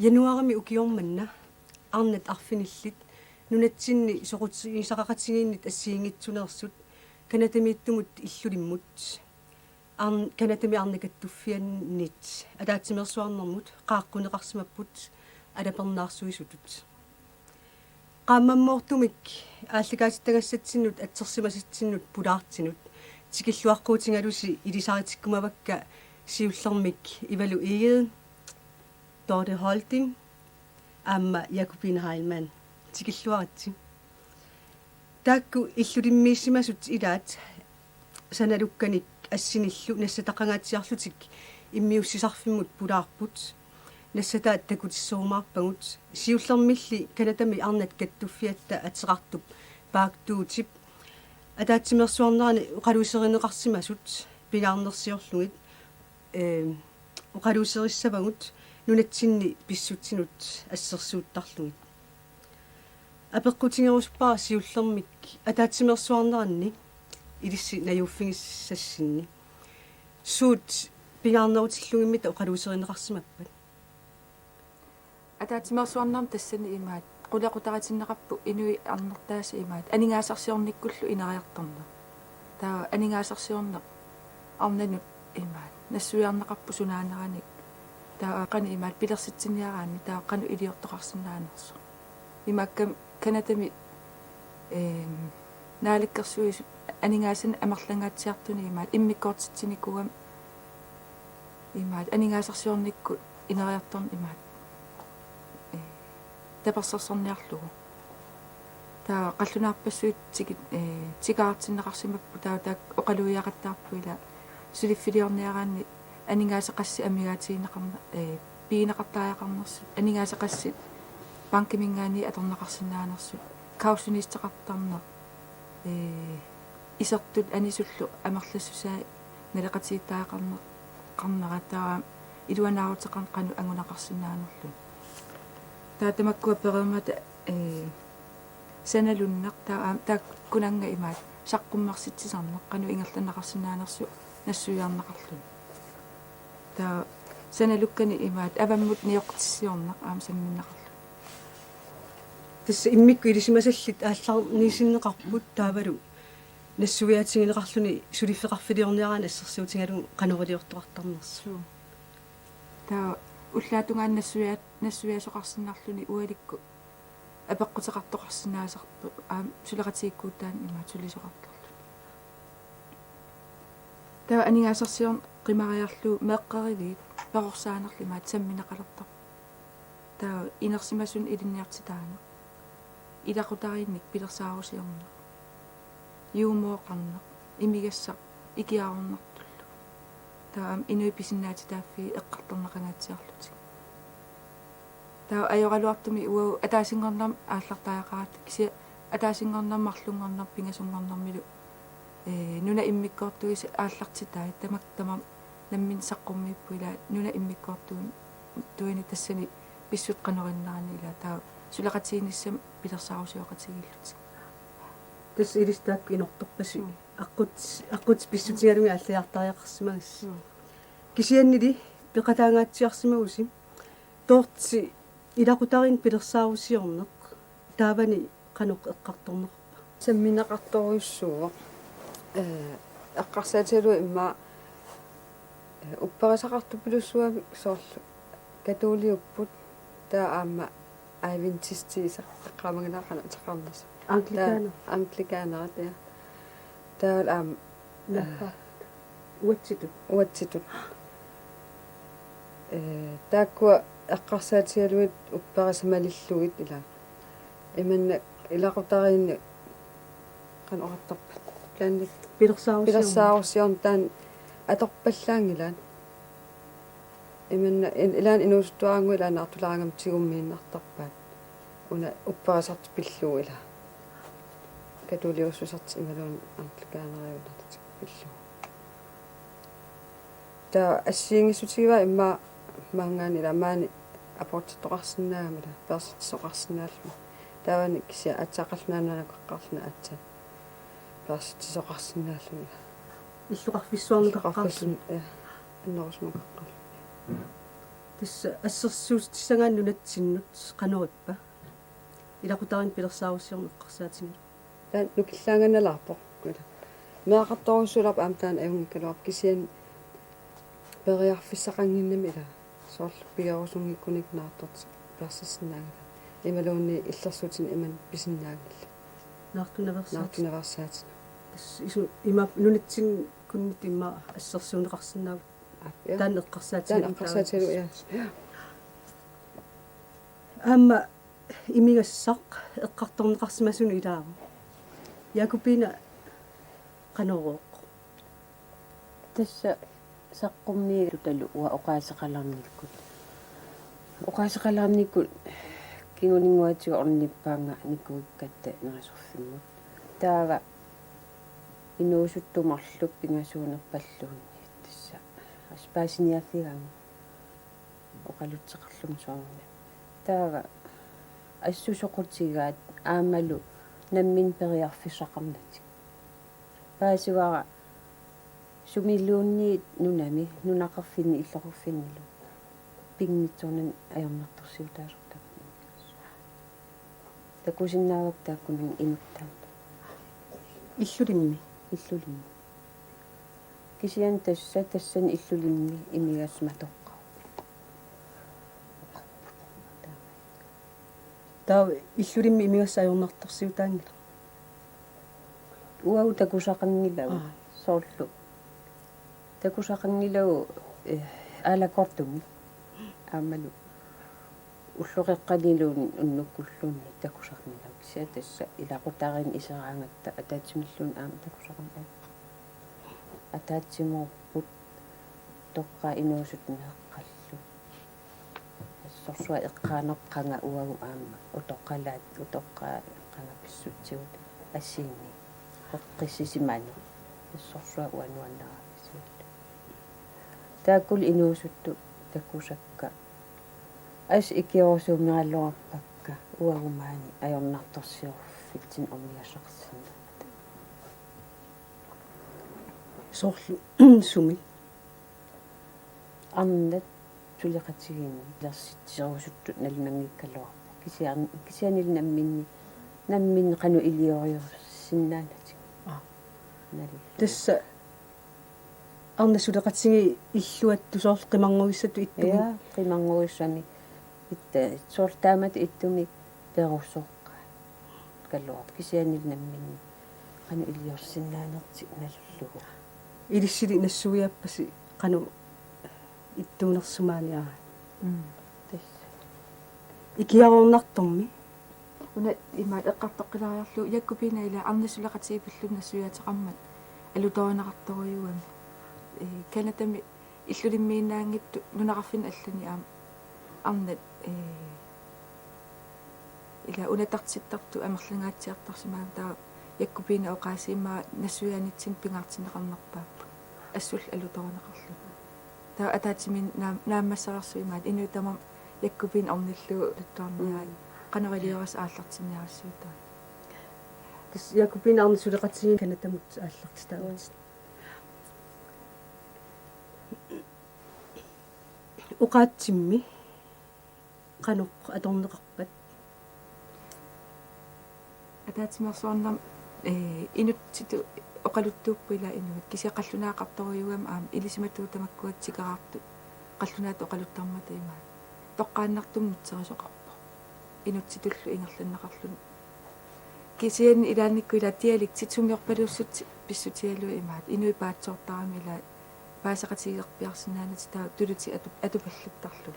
januarimi ukiormanna arnat arfinillit nunatsinni soqutigisaqaqatigiinnit assiingitsunersut kanatamiittumut illulimmut kanatami arnakattuffiannit ataatsimersuarnermut qaaqqunеqarsimapput alapernaarsuisutut qaamammoortumik аалликаатиттагассатсиннут атсерсимасатсиннут пулаартинут тикиллуаққуутингалуси илисариtikkumавакка сиуллермик ивалу иге Dorte Holding амма Jakobine Heilmann тикиллуаратси таакку иллулиммииссимасут илаат саналукканик ассиниллу нассатақангаатсиарлутик иммиуссисарфиммут пулаарпут нассатаат такутиссуумаарпагут сиуллермилли канатами арнат каттуффиатта атеқартуп паактуутип атаатсимерсуарнерани уқалуусеринеқарсимасут пилаарнерсиорлугит уқалуусериссавагут нунатсинни писсутсинут ассерсууттарлугит апеққутингеруспаа сиуллермик атаатсимерсуарнеранни илисси наюуффигиссассинни суут пилаарнерутиллугиммита уқалуусеринеқарсимаппат атаатимерсуарнарм тассани имаат qulaqutaratsinneqarpu inui arnertaasi imaat aningaasarsiornikkullu inariartorna taa aningaasarsiorneq arnanut imaat nassuiarneqarpu sunaanerani taa qani imaat pilersitsiniaraanni taa qanu iliortoqarsinnaanersu imakkam kanatami naalikkersuis aningaassan amarlangaatsiartuni imaat immikkoortitsinikuam imaat aningaasarsiornikku inariartorn imaat таперсерсерниарлугу таа қаллунаарпассуит тикаартиннеқарсимаппу таа таак оқалуиақаттаарпуила сулиффилиорниараанни анигаасеқасси амигаатигинеқарна пиинеқартааяқарнерсу анигаасеқасси банкимингаани аторнеқарсинаанерсу каусунистеқартарна исертут анисуллу амерлассусаа налеқатииттаақарне қарнератаа илуанаарутеқарн қану ангунеқарсинаанерлу таатамаккуа перемата саналуннеқ таа кунанга имаат саққуммарситсисарнеқ қану ингерланеқарсинаанерсу нассуиарнеқарлу таа саналуккани имаат аваммут ниоқтиссиорнеқ аама самминнеқарлу тасса иммикку илисимасаллит аалларнисиннеқарпут таавалу нассуиатингинеқарлуни сулиффеқарфилиорниараана ассерсуутингалун қанерилиортоқартарнерсу таа уллаатунгаан нассуиасоқарсиннаарлуни уаликку апеққутеқартоқарсинаасарпу сулеқатигиккуутаан имаат сулисоқартарлу таа анигаасарсиорн қимариарлу меэққаривиит парорсаанерлимаат самминеқалертар таа инерсимасун илинниартитаана илақутариинник пилерсаарусиорнеқ юумооқарнеқ имигассақ икиаарнартуллу таа инуи писиннаатитааффи эққарторнеқангаатсиарлутик таа ajorалуартуми уау атаасингорнам ааллартаақаат кися атаасингорнаммарлунгорнар пингасунгорнармилу нуна иммиккоортугис ааллартитаа тамам наммин саққуммиппуила нуна иммиккоортуун туини тассани писсут қанериннарани ила таа сулеқатииниссам пилерсаарусиоқатигиллутик тас илистаак инорторпаси аққут писсутигалуги ааллиартариақарсимагис кисианнили пеқатаангаатсиарсимагуси тоорти илақутарин пилерсаарусиорнеқ таавани қануқ эққарторнерпа самминеқарторуйуссууа эққарсаатилу имма упперисақартуппилуссуави соорлу католиуппут таа аама айвентистиисақ эққаамагнаақана тақарнас англикаанера таа аама уатситут тааккуа эққарсаатигалуит упперисамалиллугит ила иманна илақутариинни каноқартарпат таанник пилерсаарусиорн таан аторпаллаангилаан иманна илаан инуустуарангу илаан артулаарангам тигуммииннартарпаат уна упперисарт пиллуу ила католиуссусарт ималуун англикаанериунартик пиллуу таа ассиингиссутигива имма мангаани ламаани апортторсинаамала перситсоқарсинаалма таавани кися атсақалнаананақаққарлна атса перситсоқарсинаалма иллуқарфиссуарнеқаққарлун аннерусмақаққарл Tässä assarsuus tissangaannunatsinut qanuippa. Ilaqutarin pilersaarussiorneqqarsaatini. Taan nukillaanganalaarpoq kula. Meaqartorusulap aamtaan ayungikkaluap kisian periarfissaqanginnami ila. Soorl pigarusunngikkunik naartort persisnaagala. Imaluunni illersuutin iman pisinnaagilla. Naartunaversaat. Isu Ima nunatsin kunnit imma assarsuuneqarsinnaagu. Taan eqqarsaatilu yaas. Amma imigassaq eqqartorneqarsimasunu ilaaru. Jakupina qanorooq. Tässä saqqummiirutalu ua oqaasaqalarnikkut. Oqaasaqalarnikkut kinguninguatiga ornippaanga nikkuikkatta nerisorfimmut. Taava inuusuttumarlup pingasuunerpalluunni tässä aspaasiniafigaanga oqalutseqarlum soorna. Taava assusoqutigaat aamalu nammin periarfissaqarnatik. Paasuara sumilluunni nunami nunaqarfinni illoqurfinnilu pingnitsornan ajornartorsiutaasorta. Takusinnaavak taakkunan inuttaa. Illulimmi. Illulimmi. Kisian tassan illulimmi imigasmatoqqa. Taa illulimmi imigassaayornartorsiutaangila. Uau takusaqannilau soorlu. Takusaqannilau alakortumi aamalu уллуқеққанилуун уннуккуллуунни такусарнилау кися тасса илақутарин исераангатта атаатсимиллуун аама такусарнаа атаатсиморпут тоққа инуусут неэққаллу ассорсуа эққаанеққанга уагу аама утоққалаат утоққаа қангаписсутсигут ассиинни эққиссисимаани ассорсуа уануаннераависуут тааккул инуусутту такусакка ас икиорсуумираллуарпакка уагумаани ajornartorsiorfitsin ormiassaqsинна Soorlu sumi. арнат тулеқатигини лерситсерусуттут налунангиккалуарпа кисианил намминни қану илиориорсиннаанатик нали Tässä арнасулеқатсиги иллуатту соорл қимангуиссату иттуми. я қимангуиссами ittä sortaamat ittumi perusoqqa kalluaq kisianil namminni qanu iliorsinnaanerti nalullugu Ilissili nassuiappasi qanu ittuunersumaaniara. tassa Ikiaruornartormi. Una imaat eqqartoqqilariarlu yakkupina ila arnassuleqatiipillun nassuiataqammat alutorinaqartorujuam kanatami illulimmiinnaangittu nunaqarfin allani aam arnat ila unatartsittartu amerlangaatsiartarsimaam taa yakkupina oqaasiimmaa nassuianitsin pingaartineqarnerpaappu assul alutorinaqarlu taa ataatimin naammassararsuimaat inutamam yakkupin ornillu tuttuarniaa qanariliuras aallartiniarassiutaa Tas Jakupina arnassuleqatsigin kanatamut aallartitaavат. Uqaatsimmi qanuq atorneqarpat атаатимерсуарнам инутситу оқалуттууппила инуит кисиақаллунаақарторуйугам аама илисиматуутамаккуат сикараарту қаллунаат оқалуттармата имаа тоққааннартуммутсерисоқарпо инутситуллу ингерланнақарлун кисиан илааникку ила тиалик титсумиорпалуссут писсутиалу имаат инуи паатсоортарами ила паасақатигерпиарсинаанати таа тулути атупаллуттарлу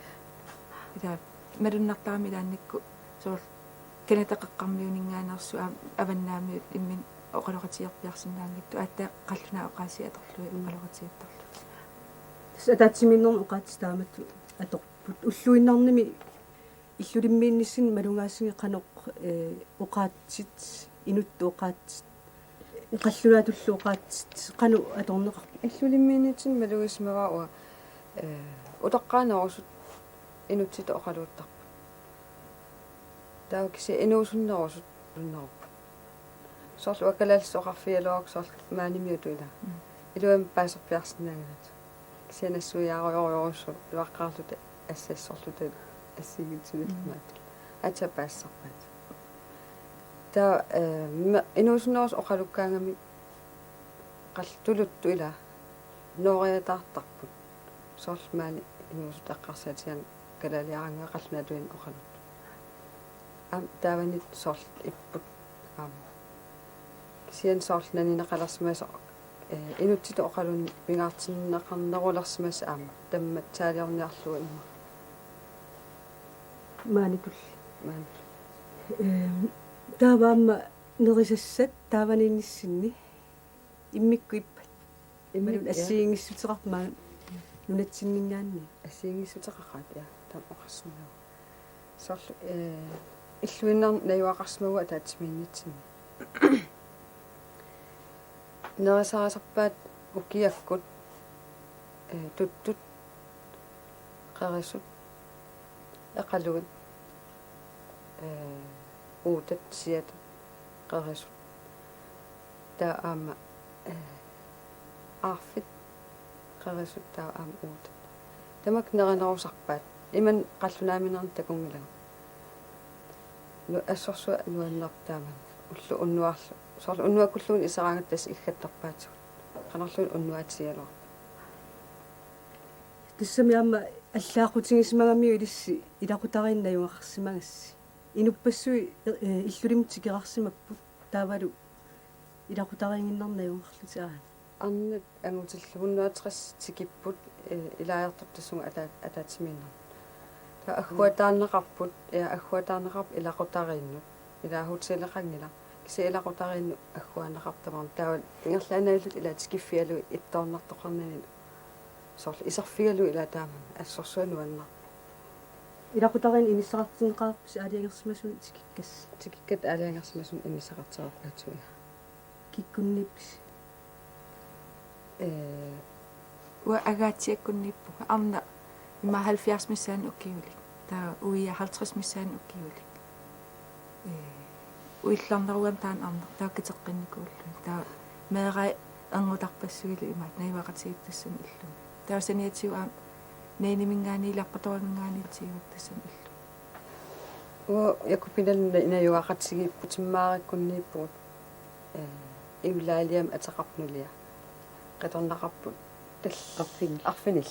ила малуннартарами илааникку соор канатақаққармиунингаанерсу аваннаами иммин оқалоқатиерпиарсинаангитту аатта қаллуна оқааси аторлуи оқалоқатиаттарлу Tas ataatsimиннерн uqaatstaamatu atorput ulluinnarnimi иллулиммииннисин малунгаассиги qaноq uqaatsit inuttu uqaatsit qallunaatullu uqaatsit qanu atorneqarp Illulimmiinitsin malugismeraua utoqqaanerusut inutsit oqaluuttarpa. Taukisi inuusunnerusut unneruppa. Soorlu akalalsoqarfialuaq soorl maanimiutuila. Iluam paaserpiarsinnaagalat. Kisianassuiaaruyorussu luaqqaarluta ассассорлутал ассигитсулилмаат атапаассарпаат та инуусунерус оқалуккаангами qalltuluttу ила нориатаартарпут соорлмаани инуусут аққарсаатиан калалиарангаа қаллунатуин оқалут тааванит сорл иппут кисиан соорлнани нақаларсимаса инутсит оқалун пингаартиннақарнерулерсимас аама таммат таалиорниарлуа имма маанитул маан тааваама нерисассат тааваниниссинни иммиккуиппат иммалун ассиингиссутеқармаа нунатсиннингаанни ассиингиссутеқақаат я там оқассунаа сорл иллуиннар наюақарсмагуа таатсимииннитсини нерисарасарпаат укиаккут туттут қарисут эқалугит уутат сиат қарисут таа аама арфит қарисут таа аама уутат тамак неринерусарпаат иман қаллунааминерн такунгила ну ассорсуа нуаннартааман уллу уннуарлу сорл уннуаккуллуун исараангат тас иггатторпаатсу канарлуун уннуатсиалоо тассамиама аллаақутингисмагамиу илисси илақутарииннаюақарсимагасси инуппассуи иллулимтикеқарсимаппут таавалу илақутариингиннарнаюақарлутиаа арнат ангутиллугуннуатерас тикиппут илаяртортассунга атаатсимииннар та аггуатааннеқарпут аггуатааннеқарп илақутарииннут илаахутсилеқангила кисе илақутариинну аггуааннеқартамар таавал ингерлаанаалут илаатикиффиалу иттоорнартоқарнани сорл исарфигалу илаатааман ассорсуануаннар илақутарин инissaqartinneqaarpus аалиангерсимасун тикиккас тикиккат аалиангерсимасун инисақартеқарпаатуи киккунниппис уа агаатиаккунниппуга арна има 70 миссаан уккиулик таа уия 50 миссаан уккиулик уилларнеругам таан арна тааккитеққинникууллу таа меэрай ангутарпассуилу имаат наивақатигиттассан иллу таасаниатсиу аа нейнимингаани иларпаторимингаани тигиттассан иллу уа якупиланна инаюақатсигиппут тиммаариккуннииппут имлаалиам атеқарнулиа qatornaqarput арфинил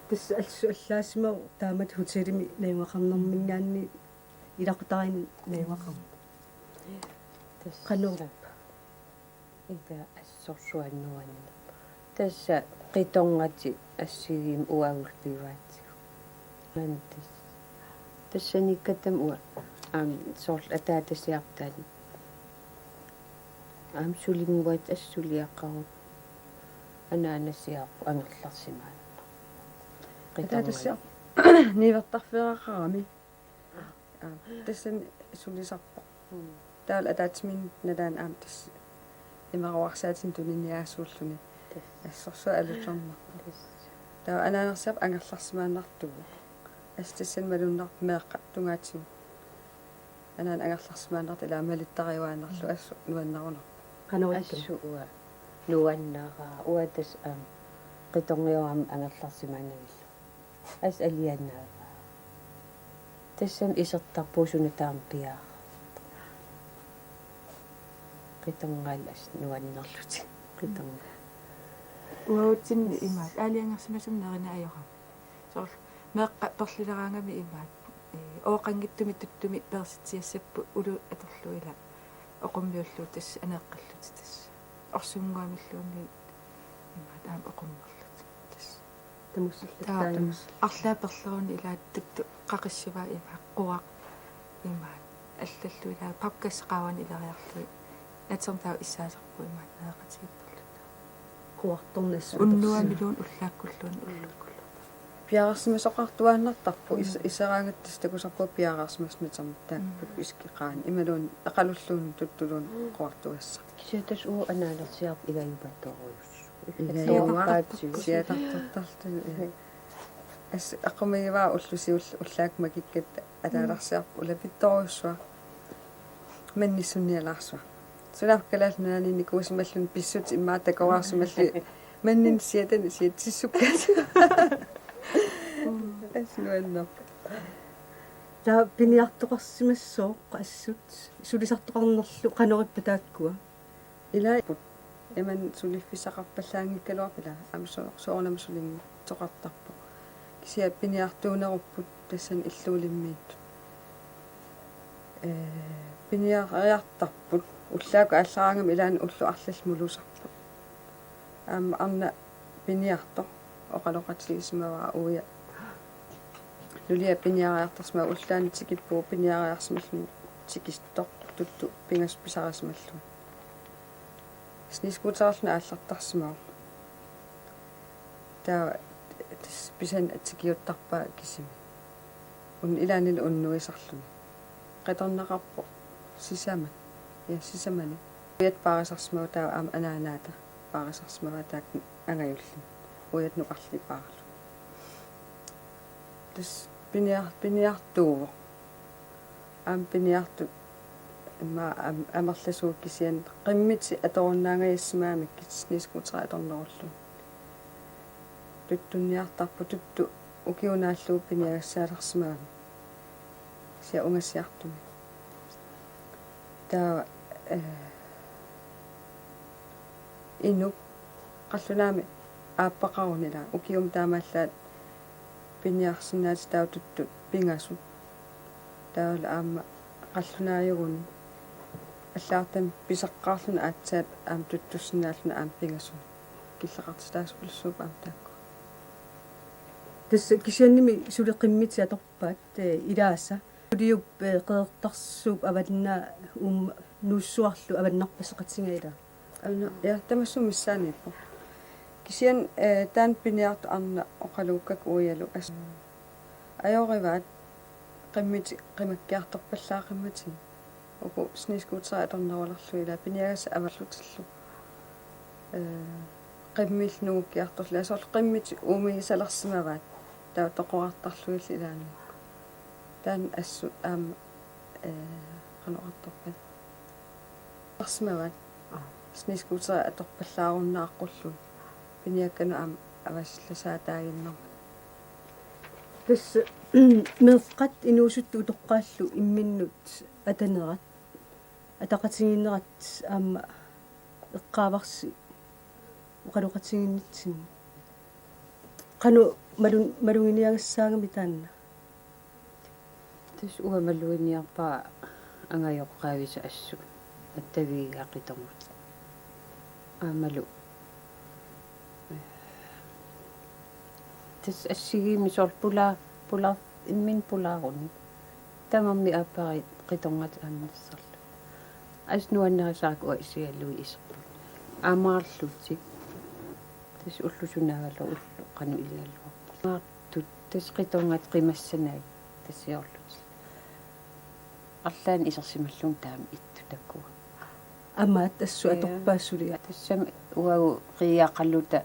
тас алсу аллаасимау таамат хотелими наюақарнэрмингаанни илақутарин наюақар кануу ида ассорсуаннуанна тасса қиторнгати ассигиим уаагулпиваатсигу мантас тассаниккатам уа сорл атаатасиартаани сулингуат ассулиаққарут анаанасиарпу ангерларсимаан атаатассиар нивертарфеқарами тассан сулисарпа таал атаатсимин налаан аам тас имаруарсаатин туниниаасууллуни ассорсуа алутлерма таа анаанерсиап ангерларсимааннартугу астассан малуннар меэққа тунгаатсу анаан ангерларсимааннарт илаамалиттариуааннарлу ассу нуаннаруна ассууа нуаннараа уатас қиторниорам ангерларсимаанагилла ас алианнаава тассан исертарпуусуна таам пиаа қиторнгаалас нуаннерлути қиторн уаутсин имаат аалиангерсимасун неринааёра сорл меэққа торлилераангами имаатооқангиттуми туттуми перситсиассаппу улу аторлуила оқуммиуллу тасс анеэққаллути тасс орсунгуамиллуунни имаат аам оқуммерлут тасс тамуссуллаттаанамус арлааперлеруни илааттутту қақиссиваа имаа қуақ имаат аллаллу илаа папкассеқаавани илариарлуи натсертаа иссаасерпу имаат наақатигиппуллут куарторнассу уннуамилуун уллааккуллуун уллуккуллу пиарерсимасоқартуааннартарпу исераангаттас такусарпу пиарерсимаснутарм тааппут искиқаан ималуун ақалуллуун туттулуун қуартуасса кисатас уу анаанерсиарп игаюпаттооруйус сиатартартарту ас аққумигиваа уллусиул уллаакма киккат атааларсиарпу улапитторуссуа манниссунниалаарсуа сулафкалаалнаани никуусималлун писсут иммаа такораарсималли Männen sieltä sieltä sisukkaat. Asnuanno. Tää piniartoqarsimassoo qassut sulisartoqarnerlu qanoripatakkua. Ila eman suliffisaqarpallaangikkaluarpila soornamsulingi toqartarpu. Kisia piniartuunerupput tassan illuulimmiit. Piniariartarput ullaaku allaraangam ilaan ullu arlalmulusarput. Arna piniarto oqaloqatigismavaa uya. Lulia piniariartarsma ullaani tikippuu piniariarsmallu tikisttoq tuttu pingaspisarasmallu. Sniskuutaralna аллартарсимаа. Таа списан атсикиуттарпаа кисими. Ун илаанил уннуисарлуни. Qatornaqarpo sisama. Ja sisamani. Uyat paarasarsimava taa am anaanaata. Paarasarsimava taak angajulli. Uyat nuqarli paarlu. Tas piniartuuvo. Am piniartu ma amerlasuuk kisian qimmiti atorunnaangayissimaamik kisniskuutera atornerullu. Tuttunniartarpu tuttu ukiunaalluu piniagassaalarsimaami. Sia ungassiartumi. Taa inu qallunaami aappaqarunila ukium taamaallaat piniarsinnaati taututtu pingasut. Taala aamma qallunaayuguni аллаартам писаққаарлуна аатсаат аам туттуссинааллуна аам пингасун киллеқартитаасуллуссууп аам таакку Тасса кисианними сулеқиммити аторпаат илааса сулиуп қеэртарсууп авалнаа нууссуарлу аваннарпасеқатсингаила ана я тамассу миссаанииппо кисиан таан пиниарту арна оқалууккак уиалу ас аёриваат qimмити qimаккиарторпаллаақиммати оку снискуутера аторнеруларлу ила пиниагаса аваллутиллу qimmill nuukkiartorlu асорл qimмити уумигисалерсимаваат таа тоқоқартарлуилли илаани таан ассу аама qanoqartorpat арсимаваат снискуутера аторпаллааруннааққуллу пиниаккану аама авассалласаатаагиннерма тасса меэққат инуусутту утоққааллу имминнут атанерат атақатингиннерат аама эққааварси оқалоқатингиннитсин қану малунгиниагассаагами таанна тас уамалуиниарпаа ангайоққаависа ассу аттавигаақитормут аамалу тас ассигими сорпула пула иммин пулааруни тамамми ааппари қиторнgat аамнассарлу аснуаннерисаак уисиаллуи исерпу аамаарлутик тас уллусунаагалу уллу қану илиаллуарпу маартут тас қиторнgat қимассанаа тассиорлут арлаан исерсималлун таами итту таккуа амаат ассу аторпаассулига тассам уагу қияақаллута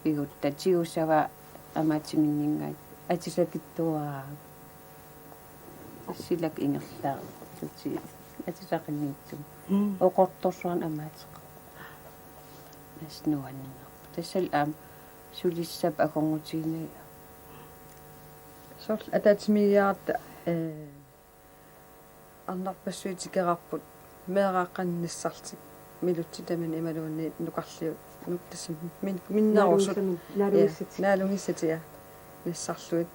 игутта тиусава амаатиминнингаат атисакиттуаа ассилак ингерлаа тути атисақинниттум оқорторсуан амаатеқ аснуаннер тассал аам сулиссап аконгутигинаа сорл атаатимигиарта арнарпассуитикерарпут меэрааққанниссартик милутситаман ималуунни нукарлиу нуктасим миннарусут налунгиссатиа нассарлуит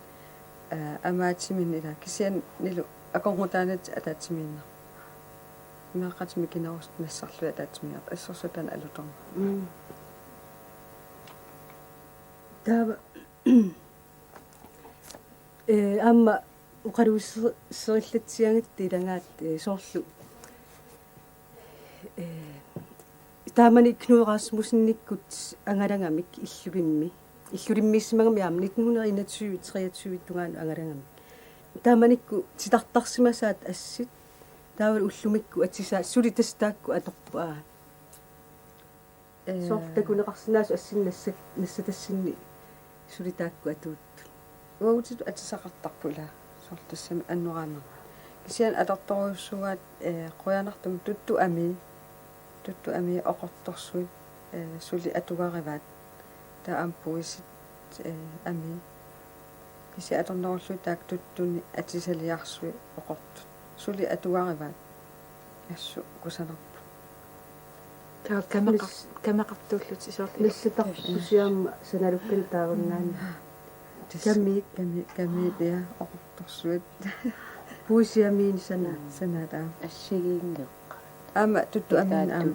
амаатимин ила кисиан нилу аконгутаанат атаатимииннер меэққатими кинерус нассарлуи атаатимиар ассерсутан алуторма таава аама уқалуссериллатсиангатти илангаат соорлу таамани кнуерасмусинниккут ангалангамик иллулиммиссимагами аама 1921 тунгаан ангалангами тааманикку титартарсимасаат ассит таавал уллумикку атсисаа сули тастаакку аторпаа соофтакунеқарсинаасу ассиннассак нассатассинни сулитаакку атуут уаутиту атисақартарпула сортассами аннораама кисиан алерторуйуссугаат қуянартум тутту ами оқорторсуит сули атугариваат ampuisit ami kisi atornerullu taak tuttuni atisaliarsui oqortut suli atuarivat assu kusanerpu таа камеқартууллут исоорлу лиссатарпусиаама саналуккани тааруннаани ками пиа оqortorsuit пуусиамиини санаа ассигиингеққа ама тутту амин ам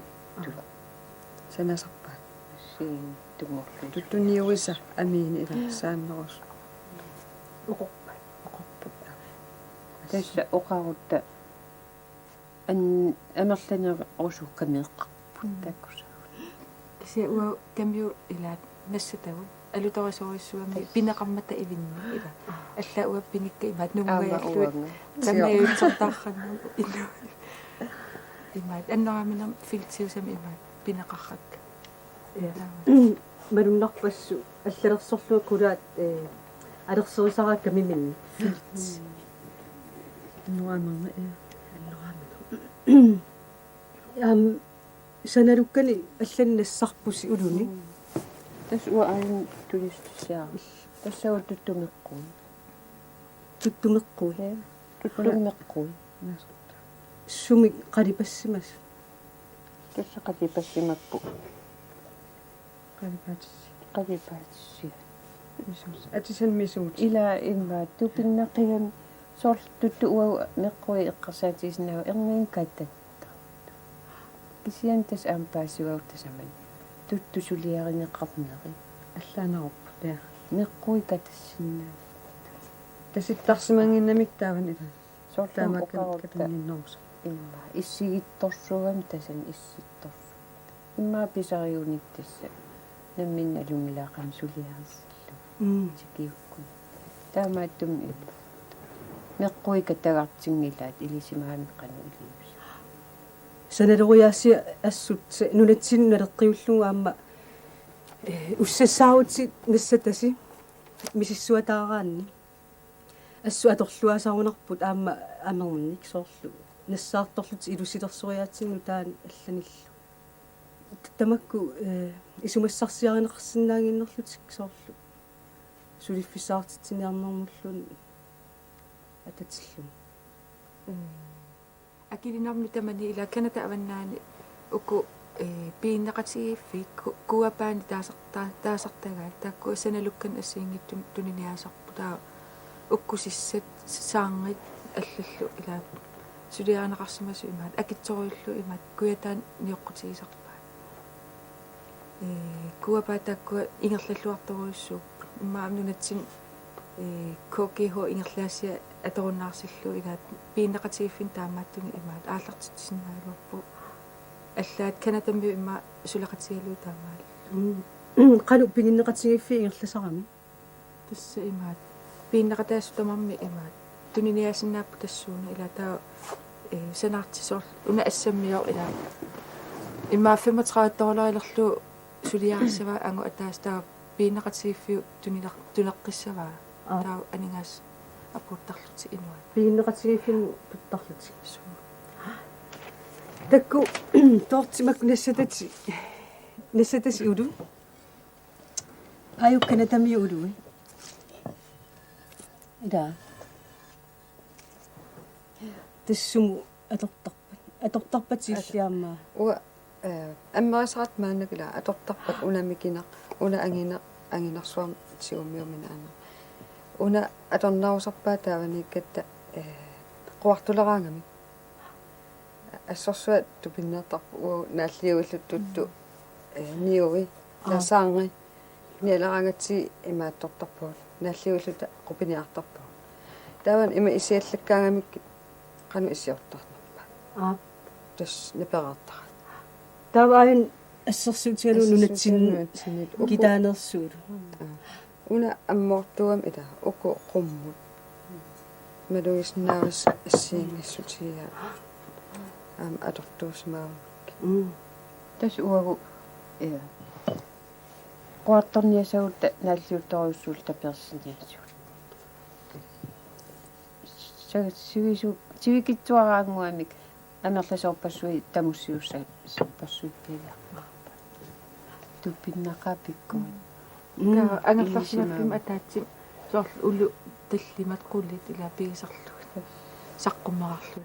санасарпаат ассигин туморлу туттуниуиса амиини ила сааннерус оқорпут тасса оқарутта анерланер орусуккамеэққарпут таккуса ise uа камиу илаат нассатагу алуторисориссуами пинеқармата ивинни ила алла уа пиникка имаат нунгаяаллуит таммаиутсертаарранну инну имаат аннераминер филтиусами имаат пинеқарракка малуннарпассу аллалерсорлуа кулаат алерсерисараакка миминни нуамерна саналуккани алланнассарпуси улуни тас уа аин тулиссаа тассаа туттумеққуи туттумеққуи туттумеққуи суми қалипассимас тасса қатипассимаппу qalipaatissi qalipaatsi атисан мисуут ила имма тупиннеқиган сорл тутту уа меққуи эққарсаатисинаа эрнин каттатта кисиан тас ампаасуаутасаман тутту сулиаринеққарнери аллаанеруппу таа меққуи катассинаа таситтарсимангиннамик тааван ила сортаамакка катаниннорус имма иссигитторсугам тасан исситторсу имма писариуник тасса наммин алумилаақам сулиарissаллу тикиуккун таамааттум меққуи катагартингилаат илисимаамеққану илиус саналеруяаси ассут нунатсин налеққиуллуга аама уссассаавутси нассатаси мисиссуатаараанни ассу аторлуасаарунарпут аама амерник соорлу нассаарторлут илусилерсориаатсинну таан алланиллу тамакку исумассарсиаринеқарсинаагиннерлутик соорлу сулиффисаартитсиниарнэрмуллун ататиллу акилинарму тамани ила каната аваннаани уку пииннеқатигиффи куапаани таасартагаа таакку саналуккан ассиингиттум туниниасарпу таа уккусиссат саангит аллаллу ила сулиаанеқарсимасу имаат акитсориуллу имаат куятаан ниоққутигисарпаа куапаа таакку ингерллаллуарторуйуссуу имаамнунатсин KGH ингерлаасиа аторуннаарсиллу илаат пииннеқатигиффин таамааттуни имаат ааллартитсиннаалуарпу аллаат канатамми имма сулеқатигалуу таамаал qalu pinginneqatigiffi ingerlasarami тасса имаат пииннеқатаассутамарми имаат тунинниасиннааппу тассууна илатаа санаартисоор уна ассаммиор ила имма $35 сулиарissava ангу атаастаа пииннеқатигиффиу тунеққиссаваа таа анингаас апуттарлути инуа pinginneqatigiffin tuttarluti takku tortimak nassatasi ulu ayukkanatami ului ida тассуму аторторпатииллиарма уа аммерисарат маанакила аторторпат унамикинеқ уна ангинерсуар сиуммиумина ана уна аторнаусарпаа тааваниккатта қуартулераангами ассорсуа тупиннеэртарпу уу нааллиуиллуттутту ниуи насаанги нелерангатси имаатторторпуут нааллиуиллута қупиниартарпу тааван има исиаллаккаагамикки қану исиортарнарпа тас непераартара таваин ассерсуутигалу нунатсин китаанерсуут уна аммортуам ита уку қуммут малуиснаарис ассиингассутига атортуусмаа тас уагу қуартторниасагутта нааллиутторуссуул таперсиниасуут сивикитсуараангуамик анерласоорпассуи тамуссиусса сорпассуиппига туппиннақапиккуи таа ангалларсимаффим атаатсим соорл улу таллимат qullit ила пигисарлуг саққуммарарлу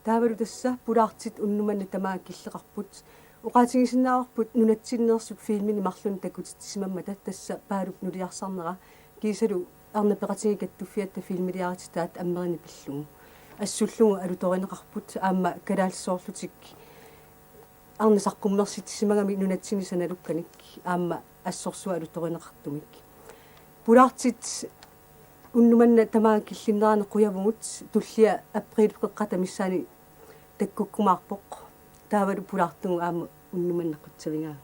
таавалу тасса пулаартит уннуманна тамаа киллеқарпут уqaатигисиннаарпут нунатсиннерсут филмини марлун такутитсимамма тасса паалук нулиарсарнера кисалу арнапеқатигикаттуффиатта филмилиарититаат аммерини пиллугу ассуллугу алуторинеқарпут аама калаалсоорлутик арнасаққуммерситсимагами нунатсинисаналукканик аама ассорсуа алуторинеқартумик пулаартит уннуманна тамаа киллиннерана қуявугут туллиа априлпеққата миссаани таккуккумаарпоқ таавалу пулаартугу аама уннуманнаққутсавингаа